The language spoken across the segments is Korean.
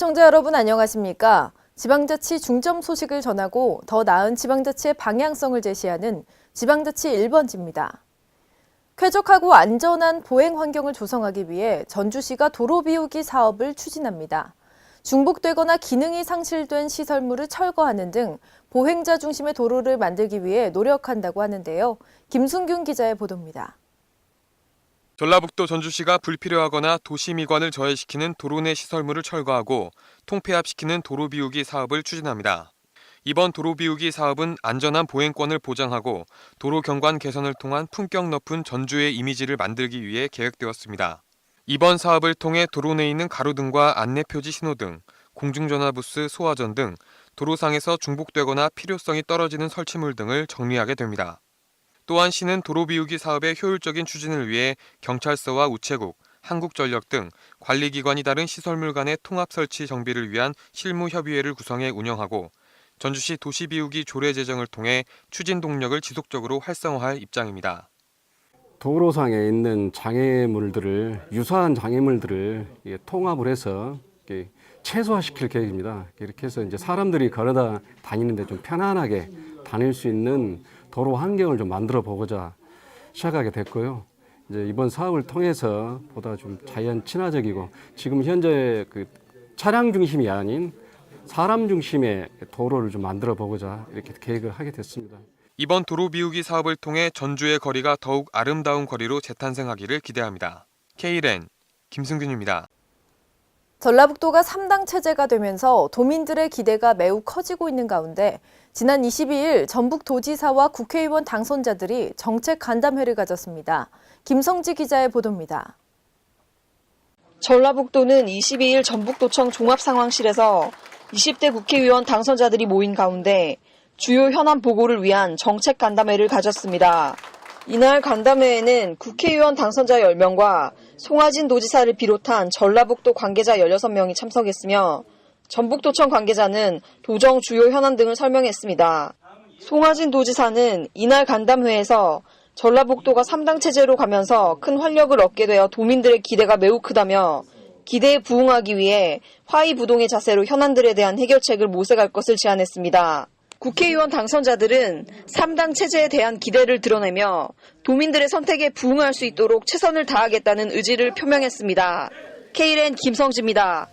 시청자 여러분 안녕하십니까? 지방자치 중점 소식을 전하고 더 나은 지방자치의 방향성을 제시하는 지방자치 1번지입니다. 쾌적하고 안전한 보행 환경을 조성하기 위해 전주시가 도로 비우기 사업을 추진합니다. 중복되거나 기능이 상실된 시설물을 철거하는 등 보행자 중심의 도로를 만들기 위해 노력한다고 하는데요. 김순균 기자의 보도입니다. 전라북도 전주시가 불필요하거나 도시 미관을 저해시키는 도로 내 시설물을 철거하고 통폐합시키는 도로 비우기 사업을 추진합니다. 이번 도로 비우기 사업은 안전한 보행권을 보장하고 도로 경관 개선을 통한 품격 높은 전주의 이미지를 만들기 위해 계획되었습니다. 이번 사업을 통해 도로 내에 있는 가로등과 안내표지 신호등, 공중전화 부스 소화전 등 도로상에서 중복되거나 필요성이 떨어지는 설치물 등을 정리하게 됩니다. 또한 시는 도로 비우기 사업의 효율적인 추진을 위해 경찰서와 우체국, 한국전력 등 관리기관이 다른 시설물 간의 통합 설치 정비를 위한 실무협의회를 구성해 운영하고 전주시 도시비우기 조례 제정을 통해 추진 동력을 지속적으로 활성화할 입장입니다. 도로상에 있는 장애물들을 유사한 장애물들을 통합을 해서 최소화시킬 계획입니다. 이렇게 해서 이제 사람들이 걸어 다니는데 좀 편안하게 다닐 수 있는 도로 환경을 좀 만들어 보고자 시작하게 됐고요. 이제 이번 사업을 통해서 보다 좀 자연 친화적이고 지금 현재 그 차량 중심이 아닌 사람 중심의 도로를 좀 만들어 보고자 이렇게 계획을 하게 됐습니다. 이번 도로 비우기 사업을 통해 전주의 거리가 더욱 아름다운 거리로 재탄생하기를 기대합니다. K랜 김승균입니다. 전라북도가 3당 체제가 되면서 도민들의 기대가 매우 커지고 있는 가운데 지난 22일 전북도지사와 국회의원 당선자들이 정책 간담회를 가졌습니다. 김성지 기자의 보도입니다. 전라북도는 22일 전북도청 종합상황실에서 20대 국회의원 당선자들이 모인 가운데 주요 현안 보고를 위한 정책 간담회를 가졌습니다. 이날 간담회에는 국회의원 당선자 10명과 송하진 도지사를 비롯한 전라북도 관계자 16명이 참석했으며 전북도청 관계자는 도정 주요 현안 등을 설명했습니다. 송하진 도지사는 이날 간담회에서 전라북도가 3당 체제로 가면서 큰 활력을 얻게 되어 도민들의 기대가 매우 크다며 기대에 부응하기 위해 화의부동의 자세로 현안들에 대한 해결책을 모색할 것을 제안했습니다. 국회의원 당선자들은 3당 체제에 대한 기대를 드러내며 도민들의 선택에 부응할 수 있도록 최선을 다하겠다는 의지를 표명했습니다. K랜 김성지입니다.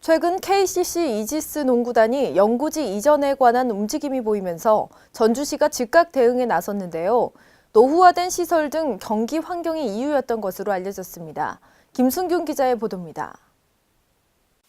최근 KCC 이지스 농구단이 연고지 이전에 관한 움직임이 보이면서 전주시가 즉각 대응에 나섰는데요. 노후화된 시설 등 경기 환경이 이유였던 것으로 알려졌습니다. 김순균 기자의 보도입니다.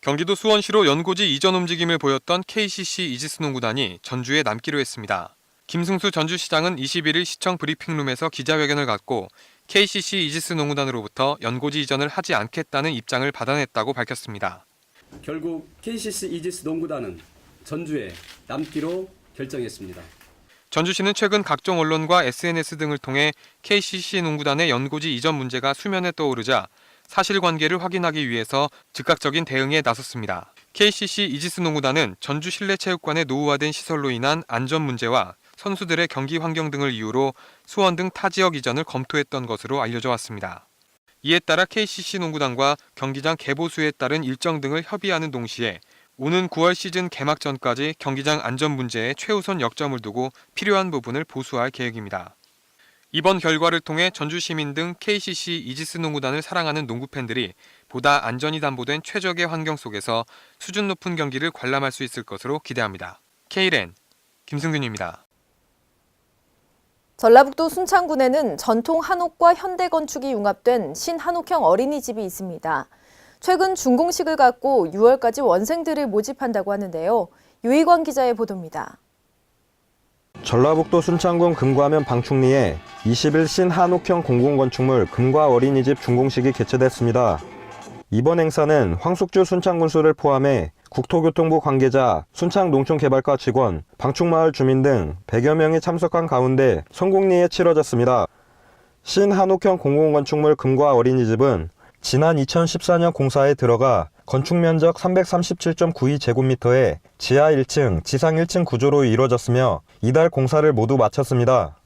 경기도 수원시로 연고지 이전 움직임을 보였던 KCC 이지스 농구단이 전주에 남기로 했습니다. 김승수 전주시장은 21일 시청 브리핑룸에서 기자회견을 갖고 KCC 이지스 농구단으로부터 연고지 이전을 하지 않겠다는 입장을 받아냈다고 밝혔습니다. 결국 KCC 이지스 농구단은 전주에 남기로 결정했습니다. 전주시는 최근 각종 언론과 SNS 등을 통해 KCC 농구단의 연고지 이전 문제가 수면에 떠오르자 사실관계를 확인하기 위해서 즉각적인 대응에 나섰습니다. KCC 이지스 농구단은 전주 실내체육관의 노후화된 시설로 인한 안전 문제와 선수들의 경기 환경 등을 이유로 수원 등 타 지역 이전을 검토했던 것으로 알려져 왔습니다. 이에 따라 KCC 농구단과 경기장 개보수에 따른 일정 등을 협의하는 동시에 오는 9월 시즌 개막 전까지 경기장 안전 문제에 최우선 역점을 두고 필요한 부분을 보수할 계획입니다. 이번 결과를 통해 전주 시민 등 KCC 이지스 농구단을 사랑하는 농구 팬들이 보다 안전이 담보된 최적의 환경 속에서 수준 높은 경기를 관람할 수 있을 것으로 기대합니다. K랜 김승균입니다. 전라북도 순창군에는 전통 한옥과 현대건축이 융합된 신한옥형 어린이집이 있습니다. 최근 준공식을 갖고 6월까지 원생들을 모집한다고 하는데요. 유희광 기자의 보도입니다. 전라북도 순창군 금과면 방충리에 20일 신한옥형 공공건축물 금과 어린이집 준공식이 개최됐습니다. 이번 행사는 황숙주 순창군수를 포함해 국토교통부 관계자, 순창농촌개발과 직원, 방충마을 주민 등 100여 명이 참석한 가운데 성공리에 치러졌습니다. 신한옥형 공공건축물 금과 어린이집은 지난 2014년 공사에 들어가 건축면적 337.92제곱미터에 지하 1층, 지상 1층 구조로 이루어졌으며 이달 공사를 모두 마쳤습니다.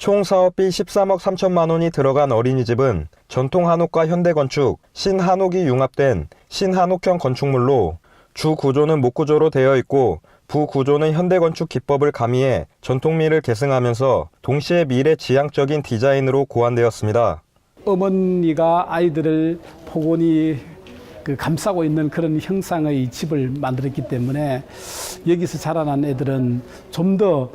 총 사업비 13억 3천만 원이 들어간 어린이집은 전통 한옥과 현대건축, 신한옥이 융합된 신한옥형 건축물로 주 구조는 목구조로 되어 있고 부구조는 현대건축 기법을 가미해 전통미를 계승하면서 동시에 미래 지향적인 디자인으로 고안되었습니다. 어머니가 아이들을 포근히 감싸고 있는 그런 형상의 집을 만들었기 때문에 여기서 자라난 애들은 좀 더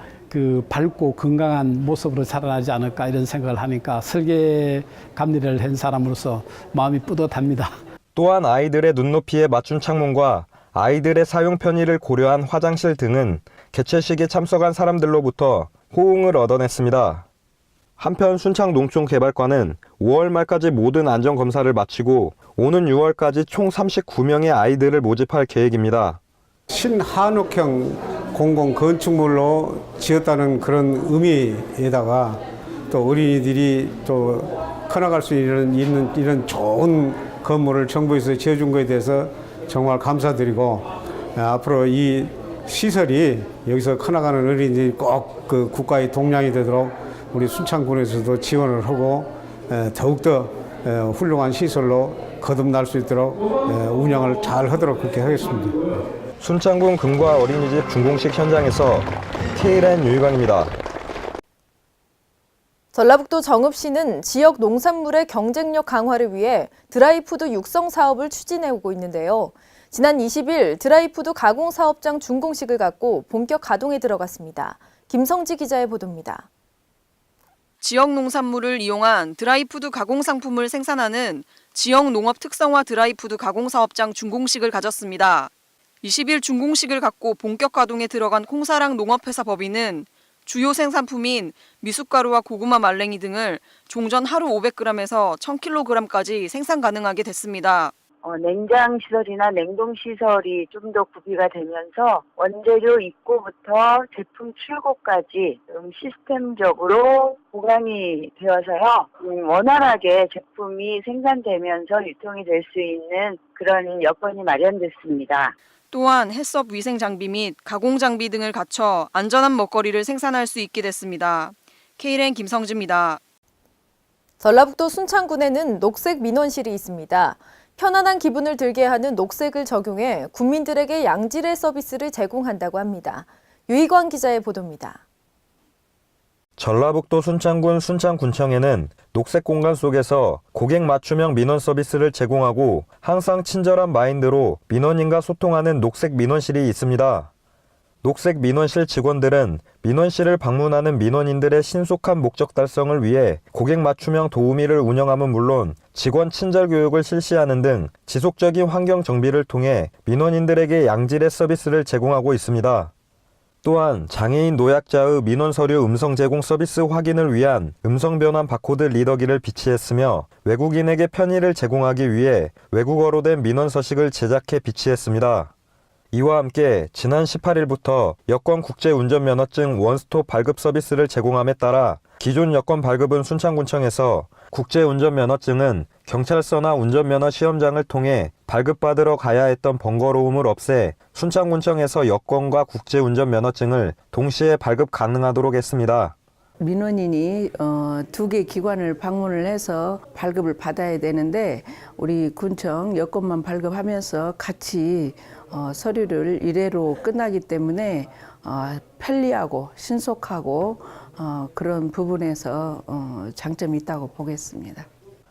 밝고 건강한 모습으로 자라나지 않을까 이런 생각을 하니까 설계 감리를 한 사람으로서 마음이 뿌듯합니다. 또한 아이들의 눈높이에 맞춘 창문과 아이들의 사용 편의를 고려한 화장실 등은 개최식에 참석한 사람들로부터 호응을 얻어냈습니다. 한편 순창농촌개발과는 5월 말까지 모든 안전검사를 마치고 오는 6월까지 총 39명의 아이들을 모집할 계획입니다. 신한옥형 공공건축물로 지었다는 그런 의미에다가 또 어린이들이 또 커나갈 수 있는 이런 좋은 건물을 정부에서 지어준 것에 대해서 정말 감사드리고 앞으로 이 시설이 여기서 커나가는 어린이들이 꼭 그 국가의 동량이 되도록 우리 순창군에서도 지원을 하고 더욱더 훌륭한 시설로 거듭날 수 있도록 운영을 잘 하도록 그렇게 하겠습니다. 순창군 금과 어린이집 준공식 현장에서 KLN 유희광입니다. 전라북도 정읍시는 지역 농산물의 경쟁력 강화를 위해 드라이푸드 육성 사업을 추진해오고 있는데요. 지난 20일 드라이푸드 가공사업장 준공식을 갖고 본격 가동에 들어갔습니다. 김성지 기자의 보도입니다. 지역 농산물을 이용한 드라이푸드 가공상품을 생산하는 지역 농업 특성화 드라이푸드 가공사업장 준공식을 가졌습니다. 20일 준공식을 갖고 본격 가동에 들어간 콩사랑 농업회사 법인은 주요 생산품인 미숫가루와 고구마 말랭이 등을 종전 하루 500g에서 1000kg까지 생산 가능하게 됐습니다. 냉장 시설이나 냉동 시설이 좀 더 구비가 되면서 원재료 입고부터 제품 출고까지 좀 시스템적으로 보강이 되어서요. 원활하게 제품이 생산되면서 유통이 될 수 있는 그런 여건이 마련됐습니다. 또한 해썹 위생 장비 및 가공 장비 등을 갖춰 안전한 먹거리를 생산할 수 있게 됐습니다. KLN 김성지입니다. 전라북도 순창군에는 녹색 민원실이 있습니다. 편안한 기분을 들게 하는 녹색을 적용해 국민들에게 양질의 서비스를 제공한다고 합니다. 유희광 기자의 보도입니다. 전라북도 순창군 순창군청에는 녹색 공간 속에서 고객 맞춤형 민원 서비스를 제공하고 항상 친절한 마인드로 민원인과 소통하는 녹색 민원실이 있습니다. 녹색 민원실 직원들은 민원실을 방문하는 민원인들의 신속한 목적 달성을 위해 고객 맞춤형 도우미를 운영함은 물론 직원 친절 교육을 실시하는 등 지속적인 환경 정비를 통해 민원인들에게 양질의 서비스를 제공하고 있습니다. 또한 장애인 노약자의 민원 서류 음성 제공 서비스 확인을 위한 음성 변환 바코드 리더기를 비치했으며 외국인에게 편의를 제공하기 위해 외국어로 된 민원 서식을 제작해 비치했습니다. 이와 함께 지난 18일부터 여권 국제 운전면허증 원스톱 발급 서비스를 제공함에 따라 기존 여권 발급은 순창군청에서 국제 운전면허증은 경찰서나 운전면허 시험장을 통해 발급받으러 가야 했던 번거로움을 없애 순창군청에서 여권과 국제 운전면허증을 동시에 발급 가능하도록 했습니다. 민원인이 2개 기관을 방문을 해서 발급을 받아야 되는데 우리 군청 여권만 발급하면서 같이 서류를 일회로 끝나기 때문에 편리하고 신속하고 그런 부분에서 장점이 있다고 보겠습니다.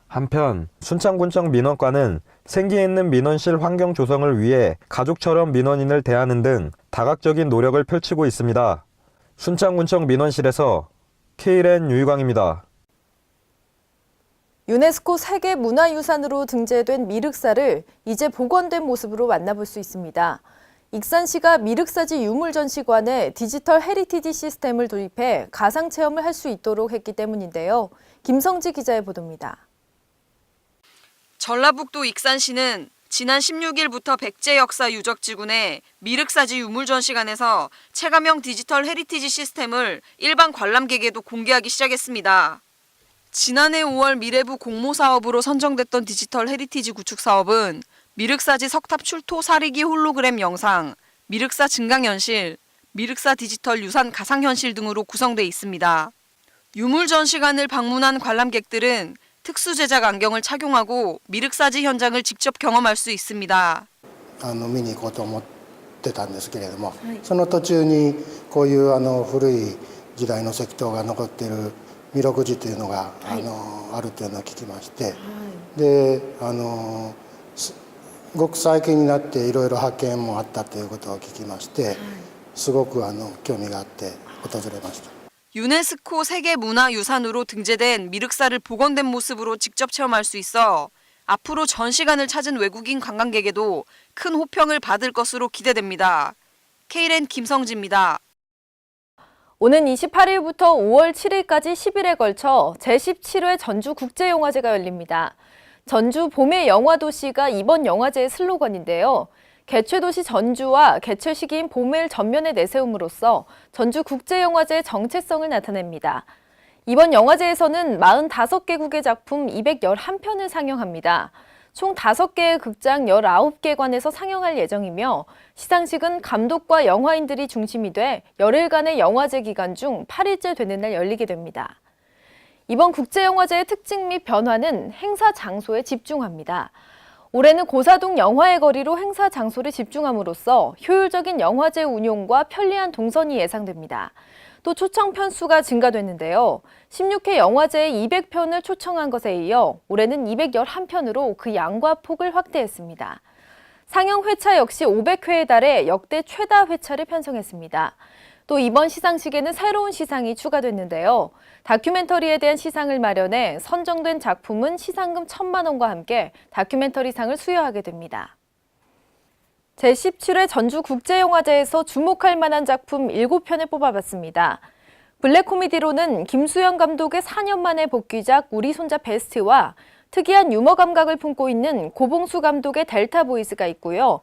한편 순창군청 민원과는 생기 있는 민원실 환경 조성을 위해 가족처럼 민원인을 대하는 등 다각적인 노력을 펼치고 있습니다. 순창군청 민원실에서 KLN 유희광입니다. 유네스코 세계문화유산으로 등재된 미륵사를 이제 복원된 모습으로 만나볼 수 있습니다. 익산시가 미륵사지 유물전시관에 디지털 헤리티지 시스템을 도입해 가상체험을 할 수 있도록 했기 때문인데요. 김성지 기자의 보도입니다. 전라북도 익산시는 지난 16일부터 백제 역사 유적지군의 미륵사지 유물전시관에서 체감형 디지털 헤리티지 시스템을 일반 관람객에도 공개하기 시작했습니다. 지난해 5월 미래부 공모사업으로 선정됐던 디지털 헤리티지 구축 사업은 미륵사지 석탑 출토 사리기 홀로그램 영상, 미륵사 증강현실, 미륵사 디지털 유산 가상현실 등으로 구성돼 있습니다. 유물 전시관을 방문한 관람객들은 특수 제작 안경을 착용하고 미륵사지 현장을 직접 경험할 수 있습니다. 見に行こうと思ってたんですけれども、その途中にこういう古い時代の石塔が残っている弥勒寺というのが、あるというのを聞きまして、で、ごく最近になっていろいろ発見もあったということを聞きまして、すごく興味があって訪れました。 유네스코 세계문화유산으로 등재된 미륵사를 복원된 모습으로 직접 체험할 수 있어 앞으로 전시관을 찾은 외국인 관광객에도 큰 호평을 받을 것으로 기대됩니다. K랜 김성지입니다. 오는 28일부터 5월 7일까지 10일에 걸쳐 제17회 전주국제영화제가 열립니다. 전주 봄의 영화도시가 이번 영화제의 슬로건인데요. 개최도시 전주와 개최 시기인 봄을 전면에 내세움으로써 전주국제영화제의 정체성을 나타냅니다. 이번 영화제에서는 45개국의 작품 211편을 상영합니다. 총 5개의 극장 19개관에서 상영할 예정이며 시상식은 감독과 영화인들이 중심이 돼 열흘간의 영화제 기간 중 8일째 되는 날 열리게 됩니다. 이번 국제영화제의 특징 및 변화는 행사 장소에 집중합니다. 올해는 고사동 영화의 거리로 행사 장소를 집중함으로써 효율적인 영화제 운용과 편리한 동선이 예상됩니다. 또 초청 편수가 증가됐는데요. 16회 영화제에 200편을 초청한 것에 이어 올해는 211편으로 그 양과 폭을 확대했습니다. 상영 회차 역시 500회에 달해 역대 최다 회차를 편성했습니다. 또 이번 시상식에는 새로운 시상이 추가됐는데요. 다큐멘터리에 대한 시상을 마련해 선정된 작품은 시상금 1,000만 원과 함께 다큐멘터리상을 수여하게 됩니다. 제17회 전주국제영화제에서 주목할 만한 작품 7편을 뽑아봤습니다. 블랙 코미디로는 김수현 감독의 4년 만의 복귀작 우리 손자 베스트와 특이한 유머 감각을 품고 있는 고봉수 감독의 델타 보이스가 있고요.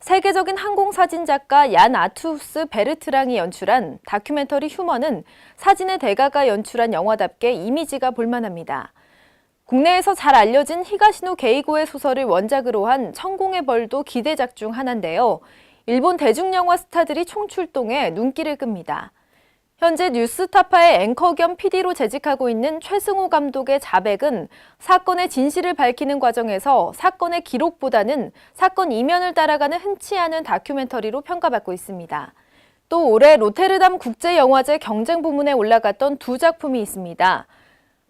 세계적인 항공사진 작가 얀 아투스 베르트랑이 연출한 다큐멘터리 휴머는 사진의 대가가 연출한 영화답게 이미지가 볼만합니다. 국내에서 잘 알려진 히가시노 게이고의 소설을 원작으로 한 천공의 벌도 기대작 중 하나인데요. 일본 대중영화 스타들이 총출동해 눈길을 끕니다. 현재 뉴스타파의 앵커 겸 PD로 재직하고 있는 최승호 감독의 자백은 사건의 진실을 밝히는 과정에서 사건의 기록보다는 사건 이면을 따라가는 흔치 않은 다큐멘터리로 평가받고 있습니다. 또 올해 로테르담 국제영화제 경쟁 부문에 올라갔던 두 작품이 있습니다.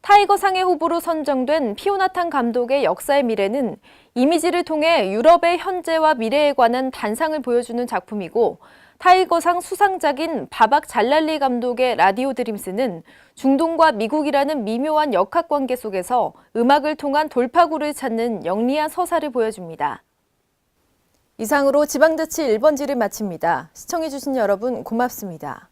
타이거상의 후보로 선정된 피오나탄 감독의 역사의 미래는 이미지를 통해 유럽의 현재와 미래에 관한 단상을 보여주는 작품이고, 타이거상 수상작인 바박 잘랄리 감독의 라디오 드림스는 중동과 미국이라는 미묘한 역학관계 속에서 음악을 통한 돌파구를 찾는 영리한 서사를 보여줍니다. 이상으로 지방자치 1번지를 마칩니다. 시청해주신 여러분 고맙습니다.